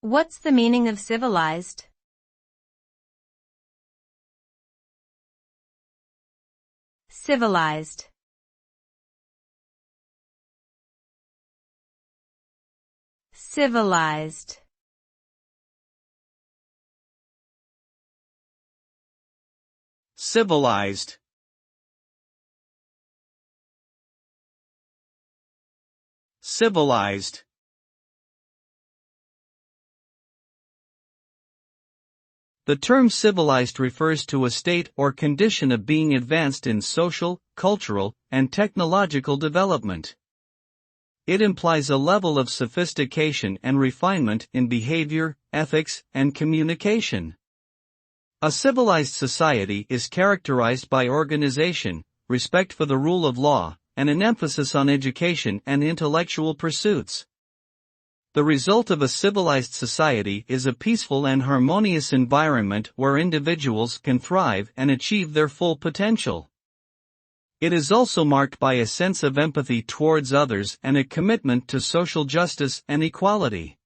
What's the meaning of civilized? Civilized. Civilized. Civilized. Civilized. The term civilized refers to a state or condition of being advanced in social, cultural, and technological development. It implies a level of sophistication and refinement in behavior, ethics, and communication. A civilized society is characterized by organization, respect for the rule of law, and an emphasis on education and intellectual pursuits. The result of a civilized society is a peaceful and harmonious environment where individuals can thrive and achieve their full potential. It is also marked by a sense of empathy towards others and a commitment to social justice and equality.